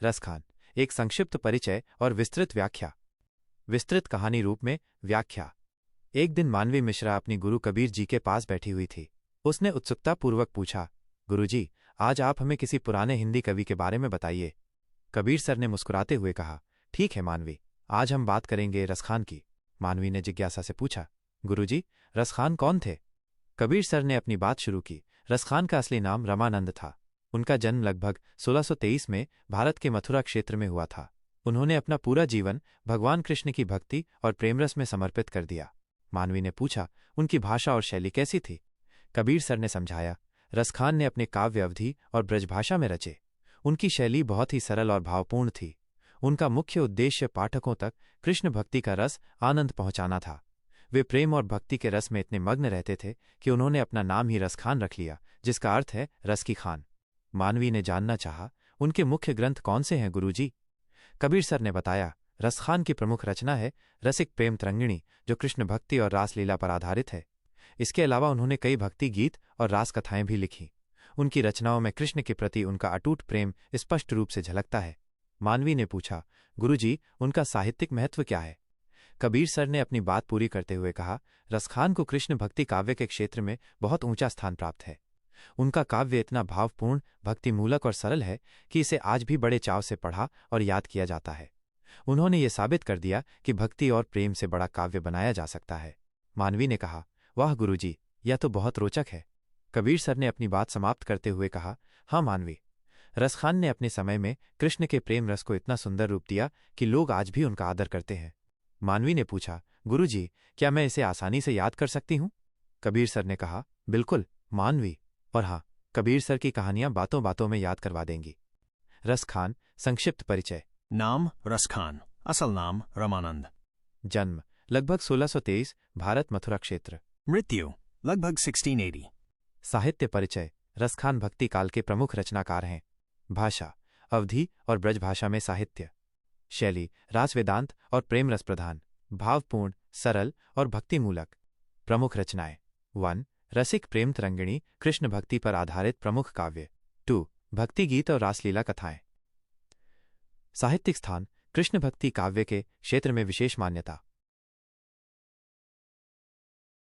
रसखान, एक संक्षिप्त परिचय और विस्तृत व्याख्या। विस्तृत कहानी रूप में व्याख्या। एक दिन मानवी मिश्रा अपनी गुरु कबीर जी के पास बैठी हुई थी। उसने उत्सुकतापूर्वक पूछा, गुरुजी, आज आप हमें किसी पुराने हिंदी कवि के बारे में बताइए। कबीर सर ने मुस्कुराते हुए कहा, ठीक है मानवी, आज हम बात करेंगे रसखान की। मानवी ने जिज्ञासा से पूछा, गुरुजी, रसखान कौन थे? कबीर सर ने अपनी बात शुरू की। रसखान का असली नाम रमानंद था। उनका जन्म लगभग 1623 में भारत के मथुरा क्षेत्र में हुआ था। उन्होंने अपना पूरा जीवन भगवान कृष्ण की भक्ति और प्रेमरस में समर्पित कर दिया। मानवी ने पूछा, उनकी भाषा और शैली कैसी थी? कबीर सर ने समझाया, रसखान ने अपने काव्य अवधि और ब्रजभाषा में रचे। उनकी शैली बहुत ही सरल और भावपूर्ण थी। उनका मुख्य उद्देश्य पाठकों तक कृष्ण भक्ति का रस आनंद पहुंचाना था। वे प्रेम और भक्ति के रस में इतने मग्न रहते थे कि उन्होंने अपना नाम ही रसखान रख लिया, जिसका अर्थ है रस की खान। मानवी ने जानना चाहा, उनके मुख्य ग्रंथ कौन से हैं गुरुजी? कबीर सर ने बताया, रसखान की प्रमुख रचना है रसिक प्रेम तरंगिणी, जो कृष्ण भक्ति और रासलीला पर आधारित है। इसके अलावा उन्होंने कई भक्ति गीत और रास कथाएं भी लिखीं। उनकी रचनाओं में कृष्ण के प्रति उनका अटूट प्रेम स्पष्ट रूप से झलकता है। मानवी ने पूछा, गुरुजी, उनका साहित्यिक महत्व क्या है? कबीर सर ने अपनी बात पूरी करते हुए कहा, रसखान को कृष्ण भक्ति काव्य के क्षेत्र में बहुत ऊंचा स्थान प्राप्त है। उनका काव्य इतना भावपूर्ण, भक्तिमूलक और सरल है कि इसे आज भी बड़े चाव से पढ़ा और याद किया जाता है। उन्होंने ये साबित कर दिया कि भक्ति और प्रेम से बड़ा काव्य बनाया जा सकता है। मानवी ने कहा, वाह गुरुजी, यह तो बहुत रोचक है। कबीर सर ने अपनी बात समाप्त करते हुए कहा, हाँ मानवी, रसखान ने अपने समय में कृष्ण के प्रेम रस को इतना सुंदर रूप दिया कि लोग आज भी उनका आदर करते हैं। मानवी ने पूछा, गुरुजी, क्या मैं इसे आसानी से याद कर सकती हूँ? कबीर सर ने कहा, बिल्कुल मानवी, और हाँ, कबीर सर की कहानियां बातों बातों में याद करवा देंगी। रसखान, संक्षिप्त परिचय। नाम रसखान, असल नाम रमानंद। जन्म लगभग 1623, भारत मथुरा क्षेत्र। मृत्यु लगभग 1680। साहित्य परिचय। रसखान भक्ति काल के प्रमुख रचनाकार हैं। भाषा अवधी और ब्रजभाषा में साहित्य। शैली रास वेदांत और प्रेम रस प्रधान, भावपूर्ण, सरल और भक्तिमूलक। प्रमुख रचनाएं 1. रसिक प्रेम तरंगिणी, कृष्ण भक्ति पर आधारित प्रमुख काव्य। 2. भक्ति गीत और रासलीला कथाएं। साहित्यिक स्थान, कृष्ण भक्ति काव्य के क्षेत्र में विशेष मान्यता।